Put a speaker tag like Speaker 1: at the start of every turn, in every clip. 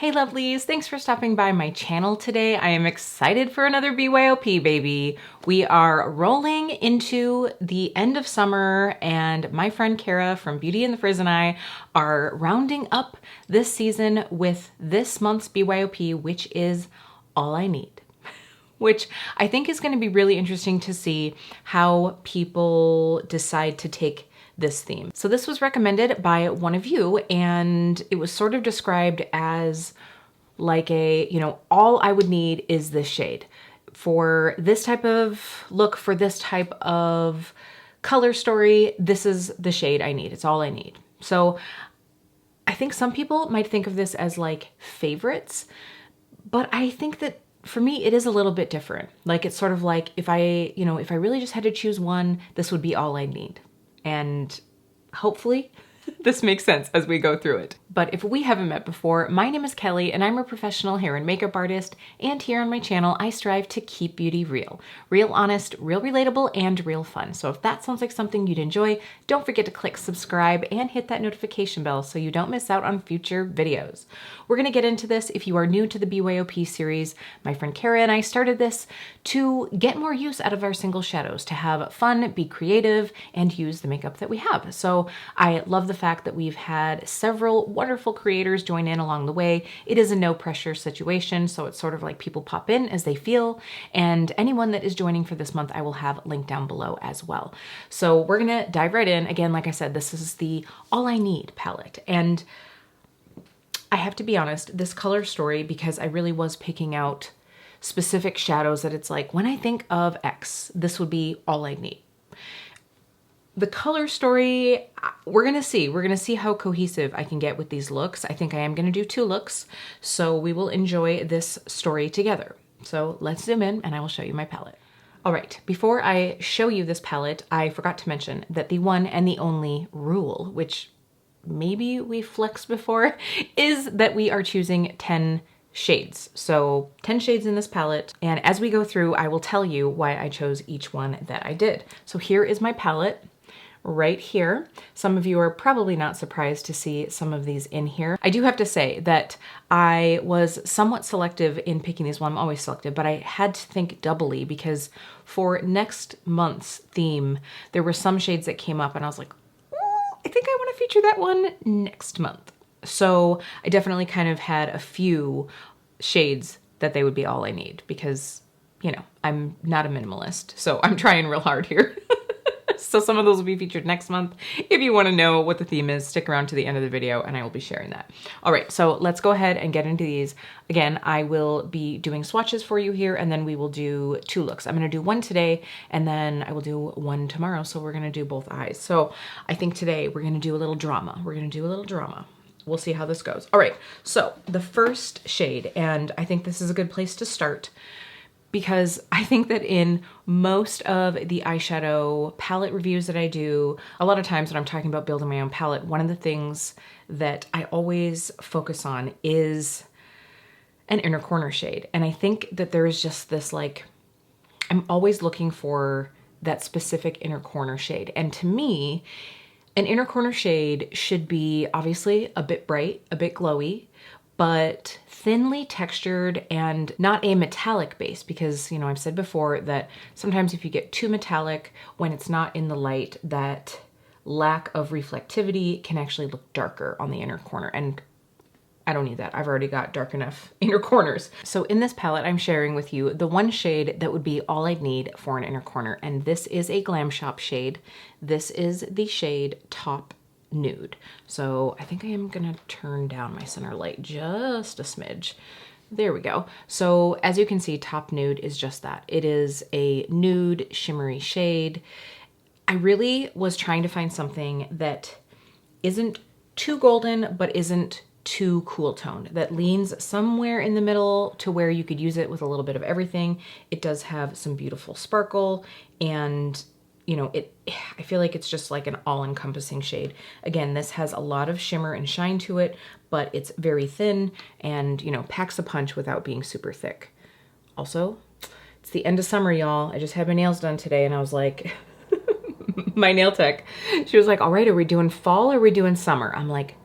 Speaker 1: Hey lovelies, thanks for stopping by my channel today. I am excited for another BYOP, baby. We are rolling into the end of summer and my friend Kara from Beauty and the Frizz and I are rounding up this season with this month's BYOP, which is All I Need. Which I think is going to be really interesting to see how people decide to take this theme. So this was recommended by one of you and it was sort of described as like a, all I would need is this shade. For this type of look, for this type of color story, this is the shade I need. It's all I need. So I think some people might think of this as like favorites, but I think that for me, it is a little bit different. Like it's sort of like if I really just had to choose one, this would be all I need. And hopefully this makes sense as we go through it. But if we haven't met before, my name is Kelly and I'm a professional hair and makeup artist. And here on my channel, I strive to keep beauty real. Real honest, real relatable, and real fun. So if that sounds like something you'd enjoy, don't forget to click subscribe and hit that notification bell so you don't miss out on future videos. We're gonna get into this. If you are new to the BYOP series, my friend Kara and I started this to get more use out of our single shadows, to have fun, be creative, and use the makeup that we have. So I love the fact that we've had several wonderful creators join in along the way. It is a no pressure situation, so it's sort of like people pop in as they feel, and anyone that is joining for this month I will have linked down below as well. So we're gonna dive right in. Again, like I said, this is the All I Need palette, and I have to be honest, this color story, because I really was picking out specific shadows that it's like, when I think of X, this would be all I need. The color story, we're gonna see. We're gonna see how cohesive I can get with these looks. I think I am gonna do 2 looks, so we will enjoy this story together. So let's zoom in and I will show you my palette. All right, before I show you this palette, I forgot to mention that the one and the only rule, which maybe we flexed before, is that we are choosing 10 shades. So 10 shades in this palette. And as we go through, I will tell you why I chose each one that I did. So here is my palette right here. Some of you are probably not surprised to see some of these in here. I do have to say that I was somewhat selective in picking these. Well, I'm always selective, but I had to think doubly because for next month's theme, there were some shades that came up and I was like, I think I want to feature that one next month. So I definitely kind of had a few shades that they would be all I need because, I'm not a minimalist. So I'm trying real hard here. So some of those will be featured next month. If you want to know what the theme is, stick around to the end of the video and I will be sharing that. All right, so let's go ahead and get into these. Again, I will be doing swatches for you here and then we will do 2 looks. I'm going to do one today and then I will do one tomorrow. So we're going to do both eyes. So I think today we're going to do a little drama. We'll see how this goes. All right, so the first shade, and I think this is a good place to start because I think that in most of the eyeshadow palette reviews that I do, a lot of times when I'm talking about building my own palette, one of the things that I always focus on is an inner corner shade. And I think that there is just this I'm always looking for that specific inner corner shade. And to me, an inner corner shade should be obviously a bit bright, a bit glowy, but thinly textured and not a metallic base because, I've said before that sometimes if you get too metallic when it's not in the light, that lack of reflectivity can actually look darker on the inner corner. And I don't need that. I've already got dark enough inner corners. So in this palette, I'm sharing with you the one shade that would be all I'd need for an inner corner. And this is a Glam Shop shade. This is the shade Top Nude. So I think I am gonna turn down my center light just a smidge. There we go. So as you can see, Top Nude is just that. It is a nude shimmery shade. I really was trying to find something that isn't too golden, but isn't too cool toned, that leans somewhere in the middle to where you could use it with a little bit of everything. It does have some beautiful sparkle and I feel like it's just like an all-encompassing shade. Again, this has a lot of shimmer and shine to it, but it's very thin and, packs a punch without being super thick. Also, it's the end of summer, y'all. I just had my nails done today and I was like, my nail tech, she was like, all right, are we doing fall or are we doing summer? I'm like,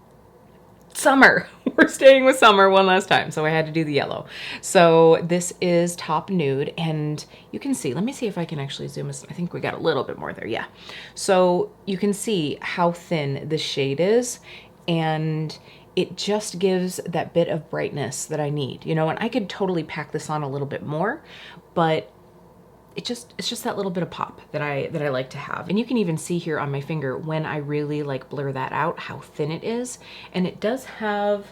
Speaker 1: summer. we're staying with summer one last time, so I had to do the yellow. So this is Top Nude, and you can see, let me see if I can actually zoom this. I think we got a little bit more there, yeah. So you can see how thin this shade is, and it just gives that bit of brightness that I need, you know, and I could totally pack this on a little bit more, but it's just that little bit of pop that I like to have. And you can even see here on my finger when I really like blur that out, how thin it is. And it does have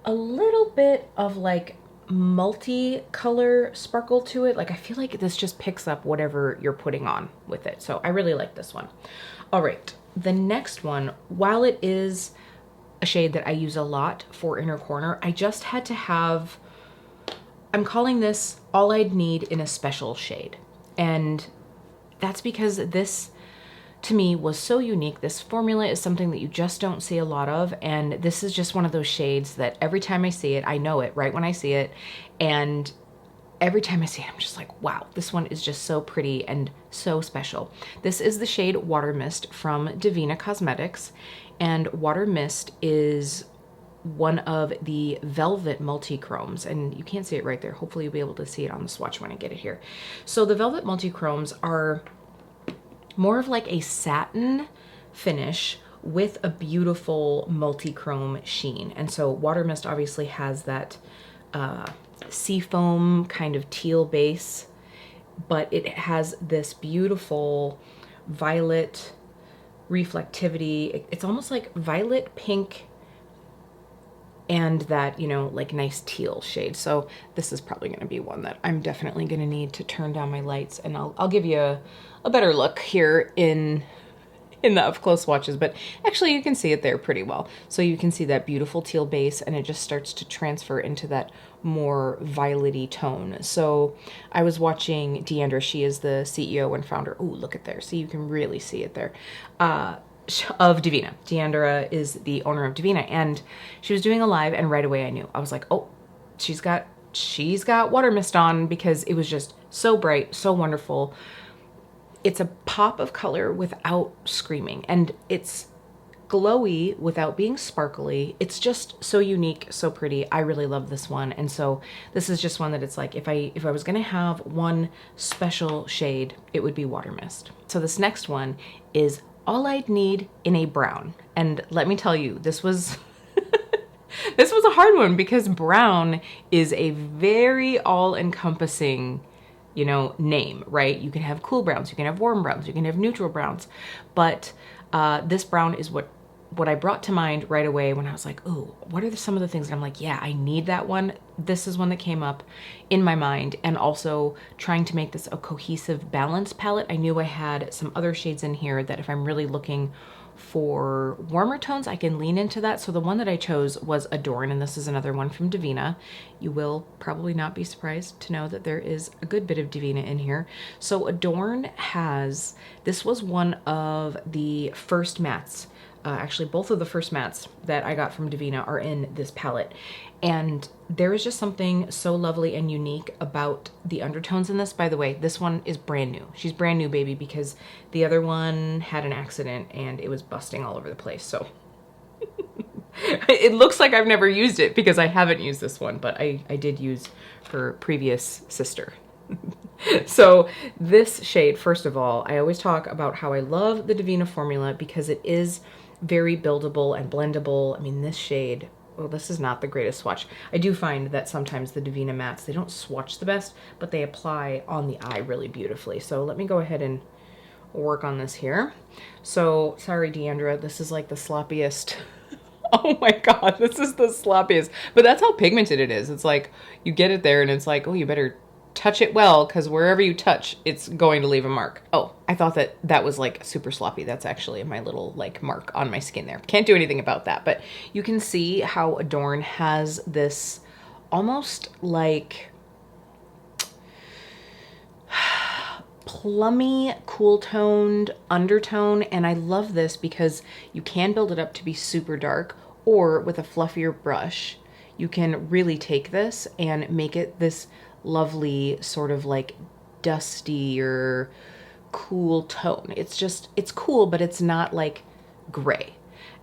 Speaker 1: a little bit of like multi-color sparkle to it. Like I feel like this just picks up whatever you're putting on with it. So I really like this one. All right, the next one, while it is a shade that I use a lot for inner corner, I just had to have, I'm calling this All I'd Need in a Special shade. And that's because this, to me, was so unique. This formula is something that you just don't see a lot of. And this is just one of those shades that every time I see it, I know it right when I see it. And every time I see it, I'm just like, wow, this one is just so pretty and so special. This is the shade Water Mist from Devinah Cosmetics. And Water Mist is one of the Velvet Multichromes, and you can't see it right there. Hopefully you'll be able to see it on the swatch when I get it here. So the Velvet Multichromes are more of like a satin finish with a beautiful multichrome sheen. And so Water Mist obviously has that seafoam kind of teal base, but it has this beautiful violet reflectivity. It's almost like violet pink and that, you know, like nice teal shade. So this is probably going to be one that I'm definitely going to need to turn down my lights, and I'll give you a better look here in the up close swatches, but actually you can see it there pretty well. So you can see that beautiful teal base, and it just starts to transfer into that more violet-y tone. So I was watching Deandra, she is the CEO and founder. Oh, look at there. So you can really see it there. Of Devinah. Deandra is the owner of Devinah, and she was doing a live, and right away I knew. I was like, oh, she's got Water Mist on, because it was just so bright, so wonderful. It's a pop of color without screaming, and it's glowy without being sparkly. It's just so unique, so pretty. I really love this one. And so this is just one that it's like, if I was gonna have one special shade, it would be Water Mist. So this next one is All I'd Need in a Brown. And let me tell you, this was this was a hard one, because brown is a very all-encompassing, you know, name, right? You can have cool browns, you can have warm browns, you can have neutral browns, but this brown is what I brought to mind right away when I was like, oh, what are some of the things that I'm like, yeah, I need that one. This is one that came up in my mind. And also trying to make this a cohesive, balanced palette. I knew I had some other shades in here that if I'm really looking for warmer tones, I can lean into that. So the one that I chose was Adorn, and this is another one from Devinah. You will probably not be surprised to know that there is a good bit of Devinah in here. So Adorn has, this was one of the first mattes. Actually, both of the first mattes that I got from Devinah are in this palette. And there is just something so lovely and unique about the undertones in this. By the way, this one is brand new. She's brand new, baby, because the other one had an accident and it was busting all over the place. So it looks like I've never used it, because I haven't used this one, but I did use her previous sister. So this shade, first of all, I always talk about how I love the Devinah formula because it is very buildable and blendable. I mean, this shade, well, this is not the greatest swatch. I do find that sometimes the Devinah mattes, they don't swatch the best, but they apply on the eye really beautifully. So let me go ahead and work on this here. So sorry, Deandra, this is like the sloppiest. Oh my God, this is the sloppiest, but that's how pigmented it is. It's like, you get it there and it's like, oh, you better touch it well, because wherever you touch, it's going to leave a mark. Oh, I thought that was like super sloppy. That's actually my little like mark on my skin there. Can't do anything about that, but you can see how Adorn has this almost like plummy, cool toned undertone. And I love this because you can build it up to be super dark, or with a fluffier brush, you can really take this and make it this lovely sort of like dusty or cool tone. It's just, it's cool, but it's not like gray.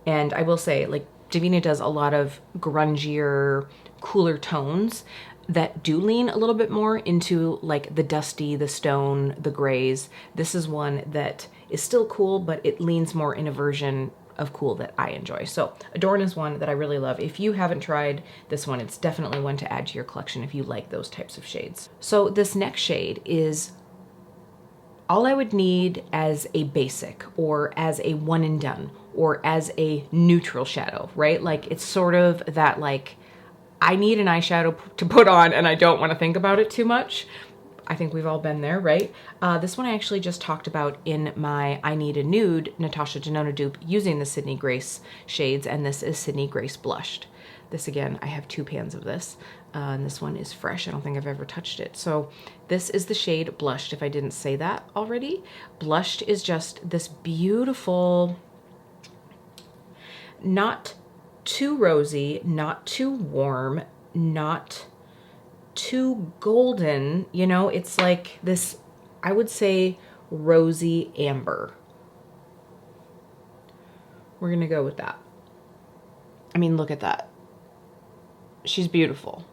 Speaker 1: And I will say, like, Devinah does a lot of grungier, cooler tones that do lean a little bit more into like the dusty, the stone, the grays. This is one that is still cool, but it leans more in a version of cool that I enjoy. So Adorn is one that I really love. If you haven't tried this one, it's definitely one to add to your collection if you like those types of shades. So this next shade is all I would need as a basic or as a one and done or as a neutral shadow, right? Like it's sort of that like, I need an eyeshadow to put on and I don't want to think about it too much. I think we've all been there, right? This one I actually just talked about in my I Need a Nude Natasha Denona dupe using the Sydney Grace shades, and this is Sydney Grace Blushed. This again, I have 2 pans of this, and this one is fresh. I don't think I've ever touched it. So this is the shade Blushed, if I didn't say that already. Blushed is just this beautiful, not too rosy, not too warm, not too golden, you know, it's like this, I would say rosy amber. We're gonna go with that. I mean, look at that. She's beautiful.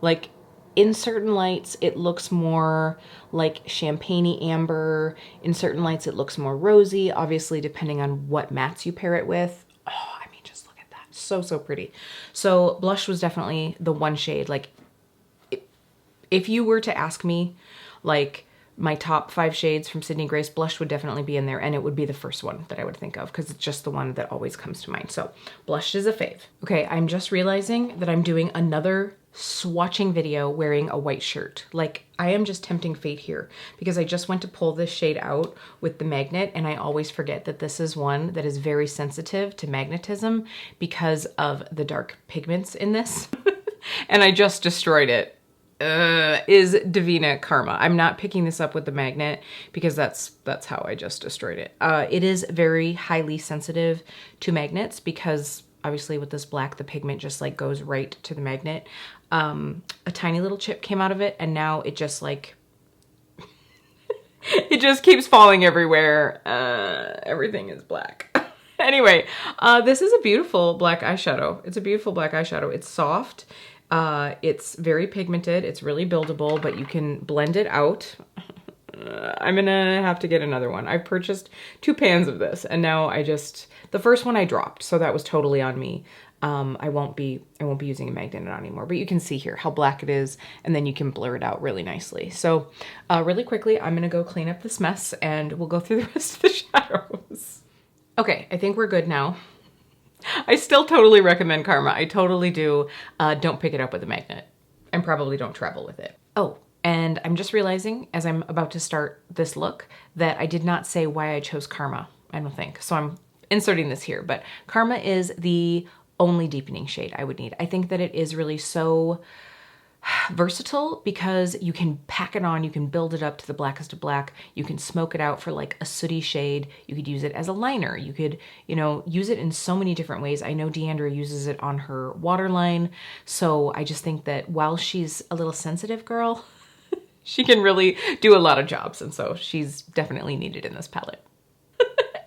Speaker 1: Like in certain lights, it looks more like champagne-y amber. In certain lights, it looks more rosy, obviously depending on what mattes you pair it with. Oh, I mean, just look at that. So, so pretty. So Blush was definitely the one shade. Like if you were to ask me, like, my top 5 shades from Sydney Grace, Blush would definitely be in there, and it would be the first one that I would think of because it's just the one that always comes to mind. So Blush is a fave. Okay, I'm just realizing that I'm doing another swatching video wearing a white shirt. Like, I am just tempting fate here because I just went to pull this shade out with the magnet, and I always forget that this is one that is very sensitive to magnetism because of the dark pigments in this. And I just destroyed it. Is Devinah Karma. I'm not picking this up with the magnet because that's how I just destroyed it. It is very highly sensitive to magnets because obviously with this black, the pigment just like goes right to the magnet. A tiny little chip came out of it and now it just like, it just keeps falling everywhere. Everything is black. Anyway, this is a beautiful black eyeshadow. It's a beautiful black eyeshadow. It's soft. It's very pigmented. It's really buildable, but you can blend it out. I'm gonna have to get another one. I've purchased 2 pans of this and now the first one I dropped, so that was totally on me. I won't be using a magnet anymore, but you can see here how black it is and then you can blur it out really nicely. So really quickly, I'm gonna go clean up this mess and we'll go through the rest of the shadows. Okay, I think we're good now. I still totally recommend Karma. I totally do. Don't pick it up with a magnet and probably don't travel with it. Oh, and I'm just realizing as I'm about to start this look that I did not say why I chose Karma, I don't think. So I'm inserting this here, but Karma is the only deepening shade I would need. I think that it is really so versatile because you can pack it on, you can build it up to the blackest of black, you can smoke it out for like a sooty shade, you could use it as a liner, you could, you know, use it in so many different ways. I know Deandra uses it on her waterline, so I just think that while she's a little sensitive girl, she can really do a lot of jobs, and so she's definitely needed in this palette.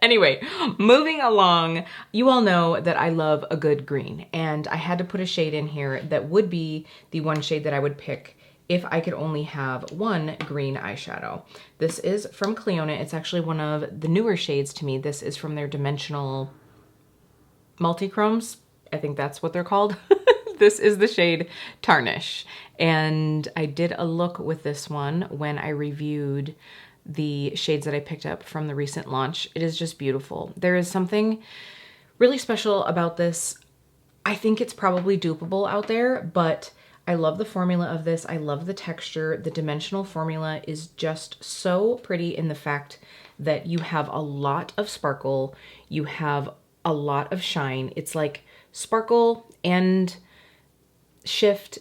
Speaker 1: Anyway, moving along, you all know that I love a good green, and I had to put a shade in here that would be the one shade that I would pick if I could only have one green eyeshadow. This is from Clionadh. It's actually one of the newer shades to me. This is from their Dimensional Multichromes. I think that's what they're called. This is the shade Tarnish, and I did a look with this one when I reviewed the shades that I picked up from the recent launch. It is just beautiful. There is something really special about this. I think it's probably dupeable out there, but I love the formula of this. I love the texture. The dimensional formula is just so pretty in the fact that you have a lot of sparkle, you have a lot of shine. It's like sparkle and shift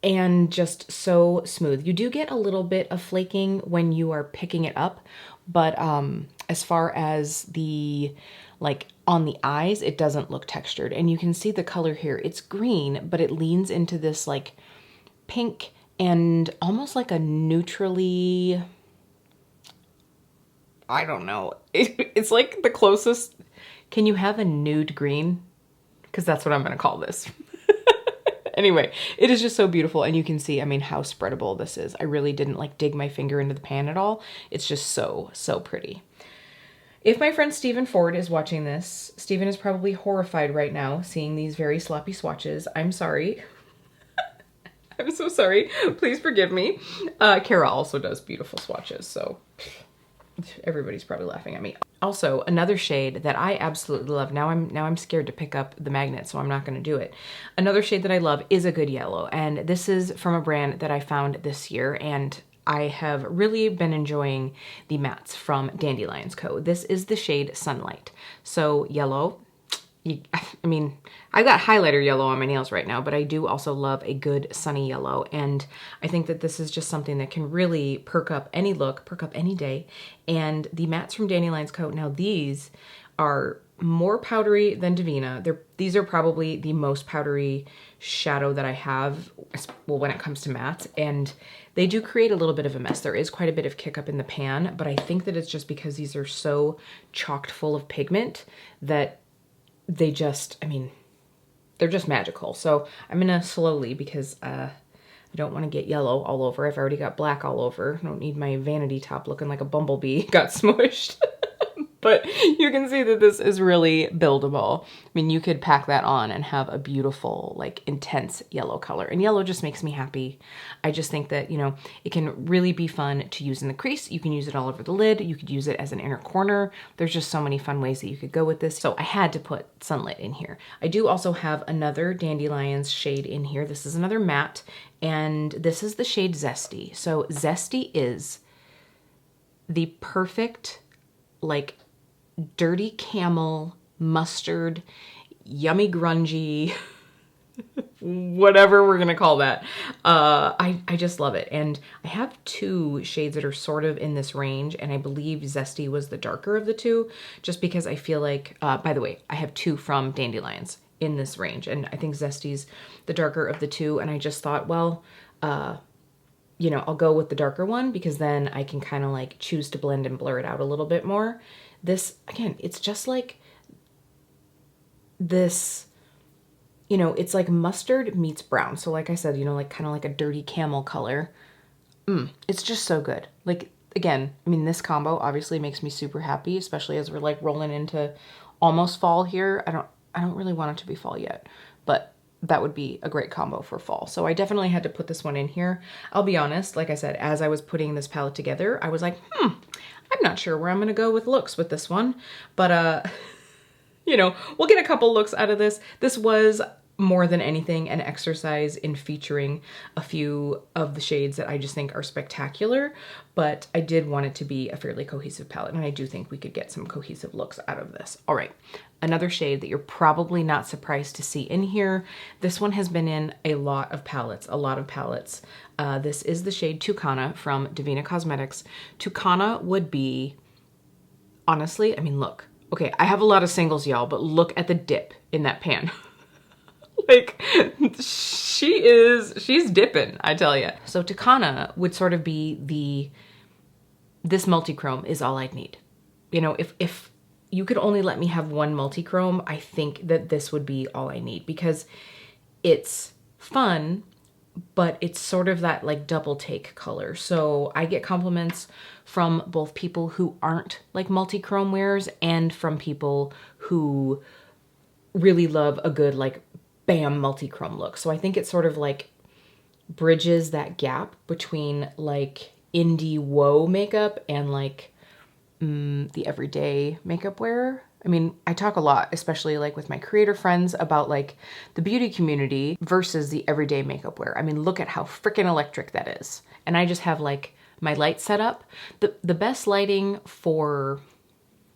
Speaker 1: and just so smooth. You do get a little bit of flaking when you are picking it up, but as far as the, like on the eyes, it doesn't look textured. And you can see the color here. It's green, but it leans into this like pink and almost like a neutrally, I don't know. It's like the closest. Can you have a nude green? because that's what I'm going to call this. Anyway, it is just so beautiful. And you can see, I mean, how spreadable this is. I really didn't like dig my finger into the pan at all. It's just so, so pretty. If my friend Stephen Ford is watching this, Stephen is probably horrified right now seeing these very sloppy swatches. I'm sorry. I'm so sorry. Please forgive me. Kara also does beautiful swatches, so everybody's probably laughing at me. Also, another shade that I absolutely love. Now I'm scared to pick up the magnet, so I'm not going to do it. Another shade that I love is a good yellow, and this is from a brand that I found this year, and I have really been enjoying the mattes from Dandelions Co. This is the shade Sunlight. So yellow, I mean, I've got highlighter yellow on my nails right now, but I do also love a good sunny yellow. And I think that this is just something that can really perk up any look, perk up any day. And the mattes from Dandelions Co. Now these are more powdery than Devinah. These are probably the most powdery shadow that I have, well, when it comes to mattes. And they do create a little bit of a mess. There is quite a bit of kick up in the pan, but I think that it's just because these are so chocked full of pigment that they just, I mean, they're just magical. So I'm gonna slowly, because I don't want to get yellow all over. I've already got black all over. I don't need my vanity top looking like a bumblebee got smushed. But you can see that this is really buildable. I mean, you could pack that on and have a beautiful, like, intense yellow color. And yellow just makes me happy. I just think that, you know, it can really be fun to use in the crease. You can use it all over the lid. You could use it as an inner corner. There's just so many fun ways that you could go with this. So I had to put Sunlit in here. I do also have another Dandelions shade in here. This is another matte, and this is the shade Zesty. So Zesty is the perfect, like, dirty camel, mustard, yummy grungy, whatever we're gonna call that. I just love it. And I have two shades that are sort of in this range, and I believe Zesty was the darker of the two, just because I feel like, by the way, I have two from Dandelions in this range, and I think Zesty's the darker of the two, and I just thought, well, you know, I'll go with the darker one because then I can kind of like choose to blend and blur it out a little bit more. This, again, it's just like this, you know, it's like mustard meets brown. So like I said, you know, like kind of like a dirty camel color. It's just so good. Like, again, I mean, this combo obviously makes me super happy, especially as we're like rolling into almost fall here. I don't really want it to be fall yet, but that would be a great combo for fall. So I definitely had to put this one in here. I'll be honest, like I said, as I was putting this palette together, I was like, I'm not sure where I'm gonna go with looks with this one, but you know, we'll get a couple looks out of this. This was more than anything an exercise in featuring a few of the shades that I just think are spectacular, but I did want it to be a fairly cohesive palette, and I do think we could get some cohesive looks out of this. All right, another shade that you're probably not surprised to see in here. This one has been in a lot of palettes, this is the shade Tucana from Devinah Cosmetics. Tucana would be, honestly, I mean, look, okay, I have a lot of singles, y'all, but look at the dip in that pan. Like, she's dipping, I tell you. So Tucana would sort of be this multichrome is all I'd need. You know, if you could only let me have one multichrome, I think that this would be all I need, because it's fun, but it's sort of that like double take color. So I get compliments from both people who aren't like multichrome wearers and from people who really love a good like bam multichrome look. So I think it sort of like bridges that gap between like indie whoa makeup and like the everyday makeup wearer. I mean, I talk a lot, especially like with my creator friends, about like the beauty community versus the everyday makeup wearer. I mean, look at how freaking electric that is. And I just have like my light set up. The best lighting for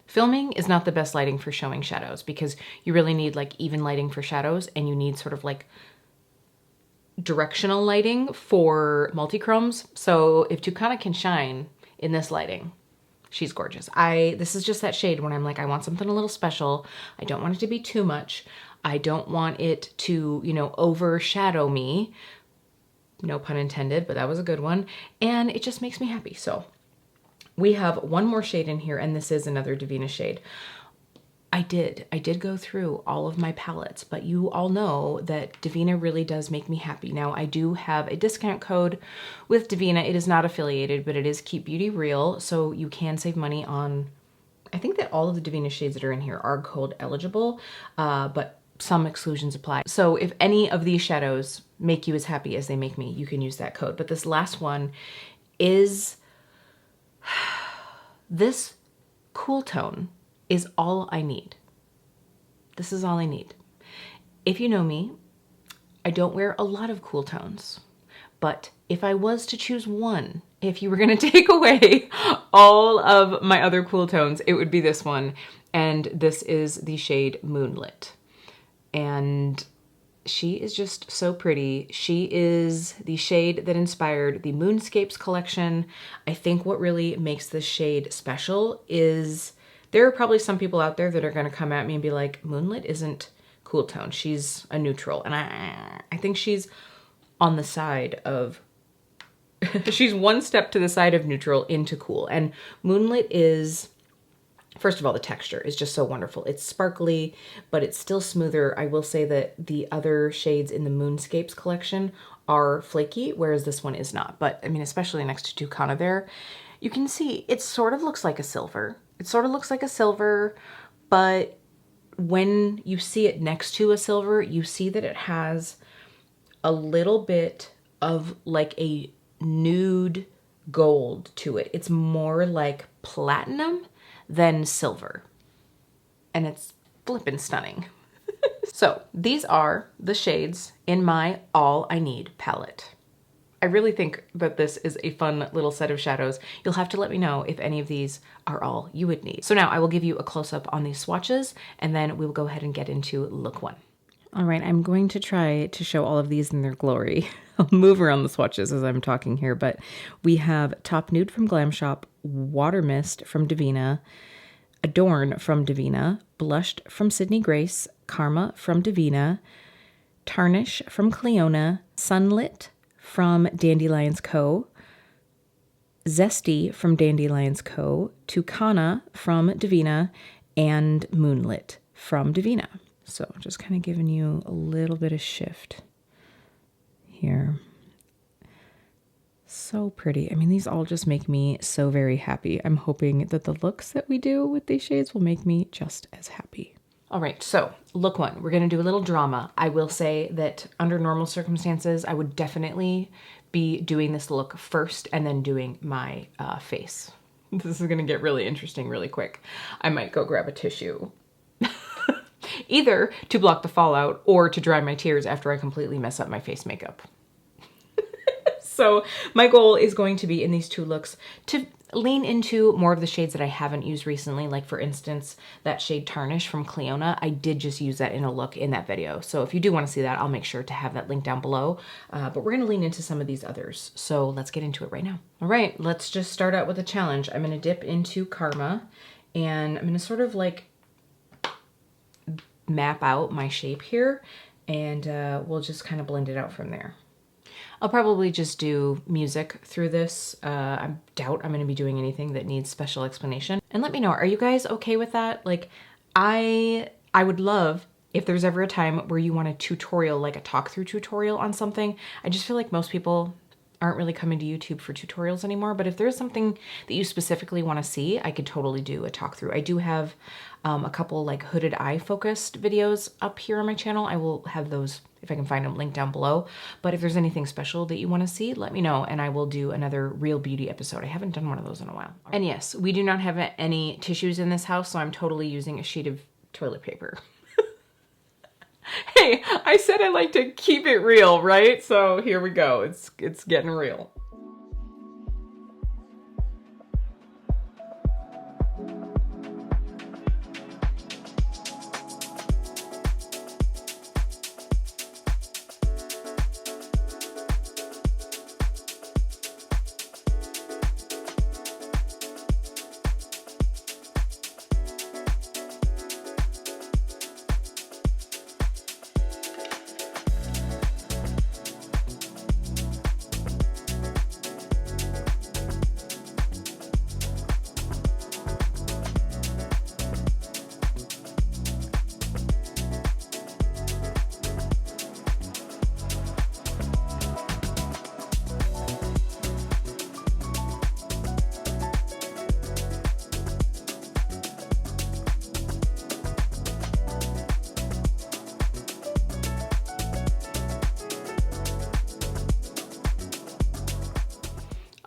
Speaker 1: filming is not the best lighting for showing shadows, because you really need like even lighting for shadows, and you need sort of like directional lighting for multichromes. So if Tucana can shine in this lighting, she's gorgeous. This is just that shade when I'm like, I want something a little special. I don't want it to be too much. I don't want it to, you know, overshadow me. No pun intended, but that was a good one. And it just makes me happy. So we have one more shade in here, and this is another Devinah shade. I did go through all of my palettes, but you all know that Devinah really does make me happy. Now, I do have a discount code with Devinah. It is not affiliated, but it is Keep Beauty Real, so you can save money on, I think that all of the Devinah shades that are in here are code eligible, but some exclusions apply. So if any of these shadows make you as happy as they make me, you can use that code. But this last one is, this cool tone is all I need. This is all I need. If you know me, I don't wear a lot of cool tones, but if I was to choose one, if you were gonna take away all of my other cool tones, it would be this one. And this is the shade Moonlit. And she is just so pretty. She is the shade that inspired the Moonscapes collection. I think what really makes this shade special is there are probably some people out there that are going to come at me and be like, Moonlit isn't cool tone. She's a neutral. And I think she's on the side of, she's one step to the side of neutral into cool. And Moonlit is, first of all, the texture is just so wonderful. It's sparkly, but it's still smoother. I will say that the other shades in the Moonscapes collection are flaky, whereas this one is not. But I mean, especially next to Tucana there, you can see it sort of looks like a silver. It sort of looks like a silver, but when you see it next to a silver, you see that it has a little bit of like a nude gold to it. It's more like platinum than silver, and it's flippin' stunning. So these are the shades in my All I Need palette. I really think that this is a fun little set of shadows. You'll have to let me know if any of these are all you would need. So now I will give you a close-up on these swatches, and then we will go ahead and get into look one. All right, I'm going to try to show all of these in their glory. I'll move around the swatches as I'm talking here, but we have Top Nude from Glam Shop, Water Mist from Devinah, Adorn from Devinah, Blushed from Sydney Grace, Karma from Devinah, Tarnish from Clionadh, Sunlit from Dandelions Co., Zesty from Dandelions Co., Tucana from Devinah, and Moonlit from Devinah. So just kind of giving you a little bit of shift here. So pretty. I mean, these all just make me so very happy. I'm hoping that the looks that we do with these shades will make me just as happy. All right, so look one, we're gonna do a little drama. I will say that under normal circumstances, I would definitely be doing this look first and then doing my face. This is gonna get really interesting really quick. I might go grab a tissue. Either to block the fallout or to dry my tears after I completely mess up my face makeup. So my goal is going to be in these two looks to lean into more of the shades that I haven't used recently. Like for instance, that shade Tarnish from Clionadh, I did just use that in a look in that video. So if you do want to see that, I'll make sure to have that link down below. But we're gonna lean into some of these others. So let's get into it right now. All right, let's just start out with a challenge. I'm gonna dip into Karma and I'm gonna sort of like map out my shape here and we'll just kind of blend it out from there. I'll probably just do music through this. I doubt I'm gonna be doing anything that needs special explanation. And let me know, are you guys okay with that? Like, I would love if there's ever a time where you want a tutorial, like a talk through tutorial on something. I just feel like most people aren't really coming to YouTube for tutorials anymore, but if there's something that you specifically want to see, I could totally do a talk through. I do have a couple like hooded eye focused videos up here on my channel. I will have those, if I can find them, linked down below. But if there's anything special that you want to see, let me know and I will do another real beauty episode. I haven't done one of those in a while. And yes, we do not have any tissues in this house, so I'm totally using a sheet of toilet paper. Hey, I said I like to keep it real, right? So here we go. It's getting real.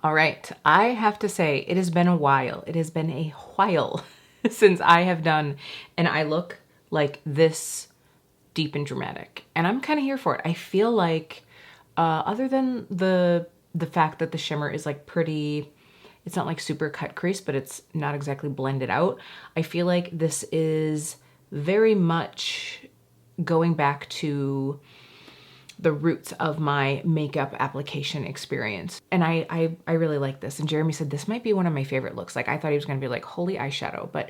Speaker 1: All right, I have to say it has been a while. It has been a while since I have done an eye look like this deep and dramatic, and I'm kind of here for it. I feel like other than the fact that the shimmer is like pretty, it's not like super cut crease, but it's not exactly blended out. I feel like this is very much going back to the roots of my makeup application experience. And I really like this. And Jeremy said this might be one of my favorite looks. Like I thought he was gonna be like, holy eyeshadow. But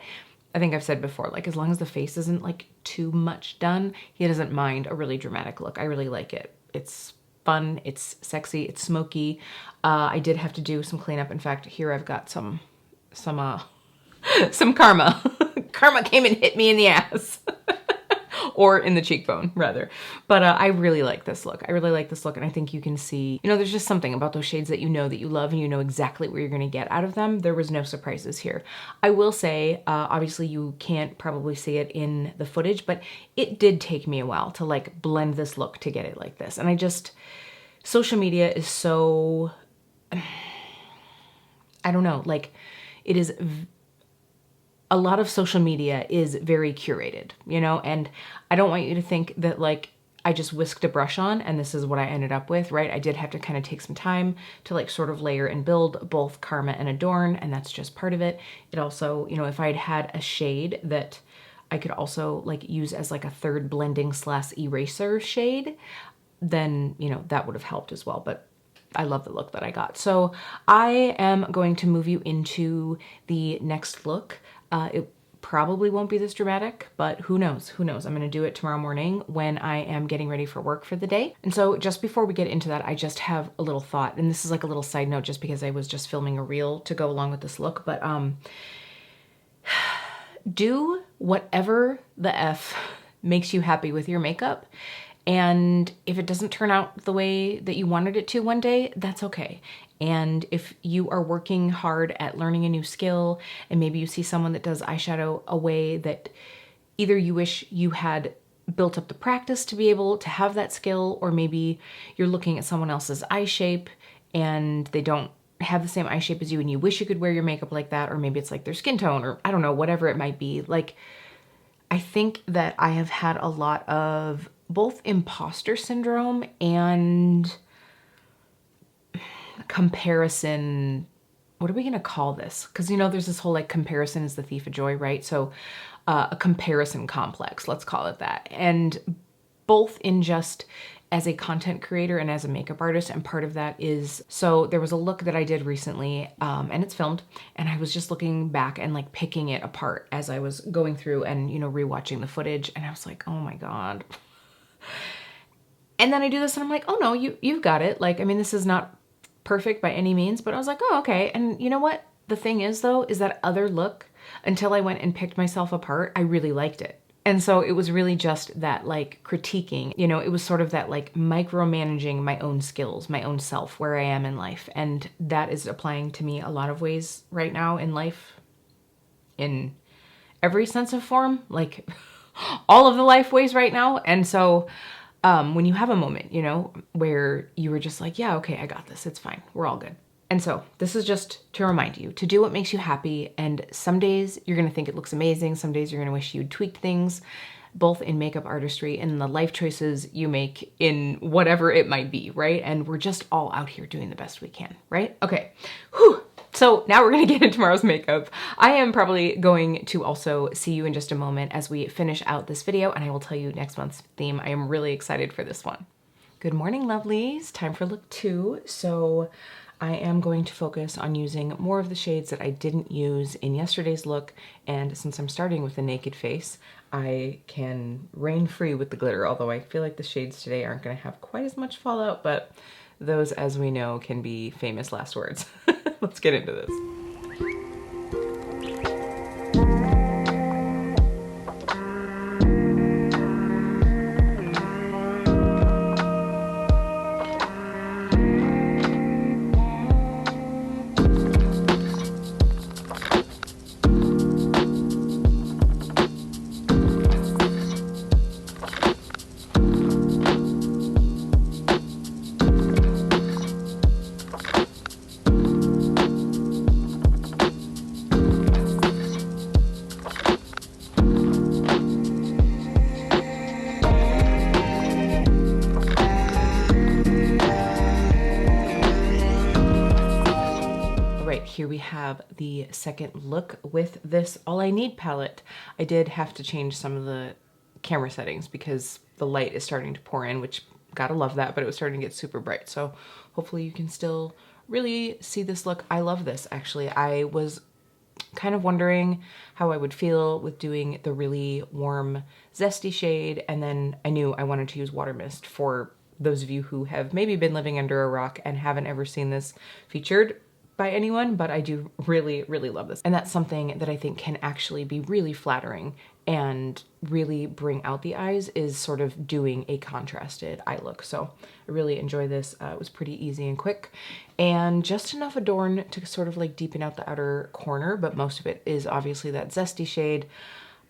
Speaker 1: I think I've said before, like as long as the face isn't like too much done, he doesn't mind a really dramatic look. I really like it. It's fun, it's sexy, it's smoky. I did have to do some cleanup. In fact, here I've got some karma. Karma came and hit me in the ass. Or in the cheekbone, rather. But I really like this look. I really like this look, and I think you can see, you know, there's just something about those shades that you love, and you know exactly what you're gonna get out of them. There was no surprises here. I will say, obviously you can't probably see it in the footage, but it did take me a while to like blend this look to get it like this. And I just, social media is so, I don't know, like it is, a lot of social media is very curated, you know, and I don't want you to think that like I just whisked a brush on and this is what I ended up with, right? I did have to kind of take some time to like sort of layer and build both Karma and Adorn, and that's just part of it. It also, you know, if I'd had a shade that I could also like use as like a third blending / eraser shade, then, you know, that would have helped as well. But I love the look that I got. So I am going to move you into the next look. It probably won't be this dramatic, but who knows? Who knows? I'm gonna do it tomorrow morning when I am getting ready for work for the day. And so just before we get into that, I just have a little thought, and this is like a little side note just because I was just filming a reel to go along with this look, but do whatever the F makes you happy with your makeup. And if it doesn't turn out the way that you wanted it to one day, that's okay. And if you are working hard at learning a new skill, and maybe you see someone that does eyeshadow a way that either you wish you had built up the practice to be able to have that skill, or maybe you're looking at someone else's eye shape and they don't have the same eye shape as you and you wish you could wear your makeup like that, or maybe it's like their skin tone, or I don't know, whatever it might be. Like, I think that I have had a lot of both imposter syndrome and comparison. What are we gonna call this? Because, you know, there's this whole like comparison is the thief of joy, right? So a comparison complex, let's call it that. And both in just as a content creator and as a makeup artist. And part of that is, so there was a look that I did recently and it's filmed, and I was just looking back and like picking it apart as I was going through and, you know, rewatching the footage. And I was like, oh my God. And then I do this and I'm like, oh no, you've got it. Like, I mean, this is not perfect by any means, but I was like, oh, okay. And you know what? The thing is though, is that other look, until I went and picked myself apart, I really liked it. And so it was really just that like critiquing, you know, it was sort of that like micromanaging my own skills, my own self, where I am in life. And that is applying to me a lot of ways right now in life, in every sense of form, like all of the life ways right now. And so when you have a moment, you know, where you were just like, yeah, okay, I got this. It's fine. We're all good. And so this is just to remind you to do what makes you happy. And some days you're going to think it looks amazing. Some days you're going to wish you'd tweaked things, both in makeup artistry and the life choices you make in whatever it might be, right? And we're just all out here doing the best we can, right? Okay. Whew. So now we're gonna get into tomorrow's makeup. I am probably going to also see you in just a moment as we finish out this video, and I will tell you next month's theme. I am really excited for this one. Good morning, lovelies. Time for look 2. So I am going to focus on using more of the shades that I didn't use in yesterday's look, and since I'm starting with a naked face, I can reign free with the glitter, although I feel like the shades today aren't gonna have quite as much fallout, but those, as we know, can be famous last words. Let's get into this. here we have the second look with this All I Need palette. I did have to change some of the camera settings because the light is starting to pour in, which gotta love that, but it was starting to get super bright. So hopefully you can still really see this look. I love this, actually. I was kind of wondering how I would feel with doing the really warm Zesty shade, and then I knew I wanted to use Water Mist. For those of you who have maybe been living under a rock and haven't ever seen this featured by anyone, but I do really, really love this. And that's something that I think can actually be really flattering and really bring out the eyes, is sort of doing a contrasted eye look. So I really enjoy this. It was pretty easy and quick, and just enough Adorn to sort of like deepen out the outer corner, but most of it is obviously that Zesty shade.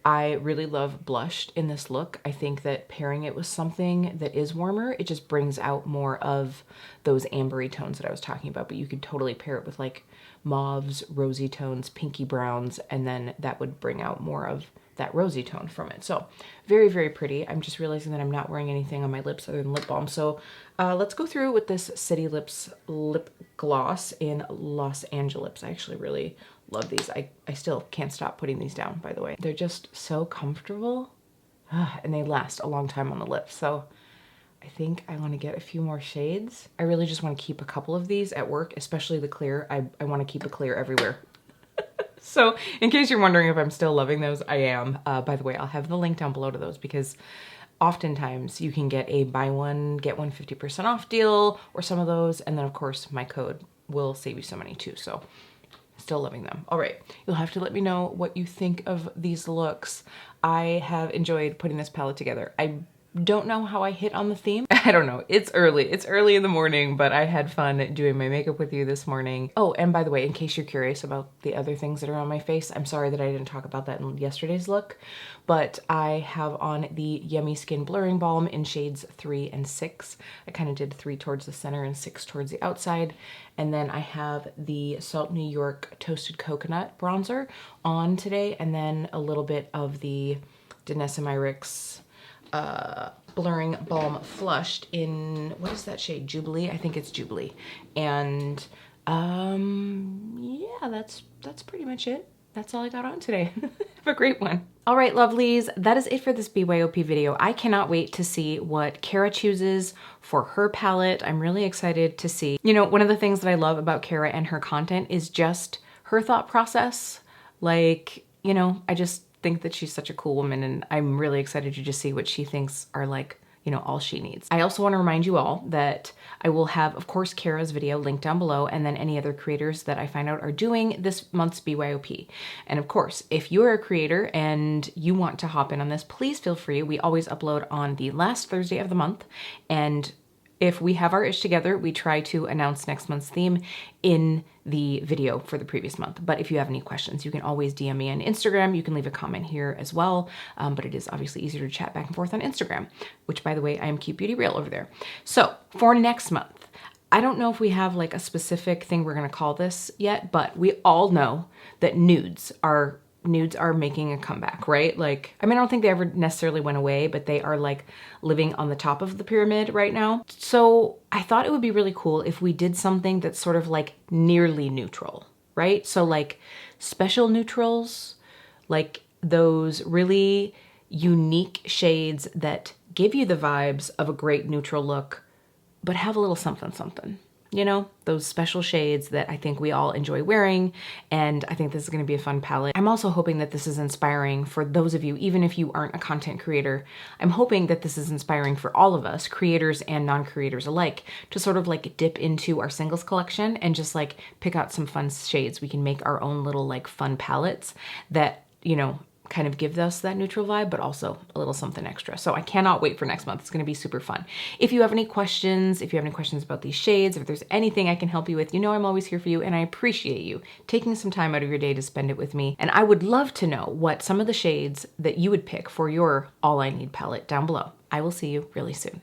Speaker 1: I really love blushed in this look. I think that pairing it with something that is warmer, it just brings out more of those ambery tones that I was talking about, but you could totally pair it with like mauves, rosy tones, pinky browns, and then that would bring out more of that rosy tone from it. So very, very pretty. I'm just realizing that I'm not wearing anything on my lips other than lip balm. So let's go through with this City Lips lip gloss in Los Angeles. I actually really love these. I still can't stop putting these down, by the way. They're just so comfortable and they last a long time on the lips. So I think I want to get a few more shades. I really just want to keep a couple of these at work, especially the clear. I want to keep a clear everywhere. So in case you're wondering if I'm still loving those, I am. By the way, I'll have the link down below to those, because oftentimes you can get a buy one, get one 50% off deal or some of those. And then of course my code will save you some money too. So still loving them. All right, you'll have to let me know what you think of these looks. I have enjoyed putting this palette together. I don't know how I hit on the theme. I don't know. It's early. It's early in the morning, but I had fun doing my makeup with you this morning. Oh, and by the way, in case you're curious about the other things that are on my face, I'm sorry that I didn't talk about that in yesterday's look, but I have on the Yummy Skin Blurring Balm in shades 3 and 6. I kind of did 3 towards the center and 6 towards the outside. And then I have the Salt New York Toasted Coconut Bronzer on today, and then a little bit of the Danessa Myricks Blurring Balm Flushed in, what is that shade? Jubilee? I think it's Jubilee. And yeah, that's pretty much it. That's all I got on today. Have a great one. All right, lovelies, that is it for this BYOP video. I cannot wait to see what Kara chooses for her palette. I'm really excited to see. You know, one of the things that I love about Kara and her content is just her thought process. Like, you know, I just think that she's such a cool woman, and I'm really excited to just see what she thinks are like, you know, all she needs. I also want to remind you all that I will have, of course, Kara's video linked down below, and then any other creators that I find out are doing this month's BYOP. And of course, if you're a creator and you want to hop in on this, please feel free. We always upload on the last Thursday of the month, and if we have our ish together, we try to announce next month's theme in the video for the previous month. But if you have any questions, you can always DM me on Instagram. You can leave a comment here as well. But it is obviously easier to chat back and forth on Instagram, which, by the way, I am Keep Beauty Real over there. So for next month, I don't know if we have like a specific thing we're gonna call this yet, but we all know that nudes are making a comeback, right? Like, I mean, I don't think they ever necessarily went away, but they are like living on the top of the pyramid right now. So I thought it would be really cool if we did something that's sort of like nearly neutral, right? So like special neutrals, like those really unique shades that give you the vibes of a great neutral look, but have a little something, something. You know, those special shades that I think we all enjoy wearing, and I think this is going to be a fun palette. I'm also hoping that this is inspiring for those of you, even if you aren't a content creator. I'm hoping that this is inspiring for all of us, creators and non-creators alike, to sort of like dip into our singles collection and just like pick out some fun shades. We can make our own little like fun palettes that, you know, kind of give us that neutral vibe, but also a little something extra. So I cannot wait for next month. It's going to be super fun. If you have any questions, about these shades, if there's anything I can help you with, you know I'm always here for you, and I appreciate you taking some time out of your day to spend it with me. And I would love to know what some of the shades that you would pick for your All I Need palette down below. I will see you really soon.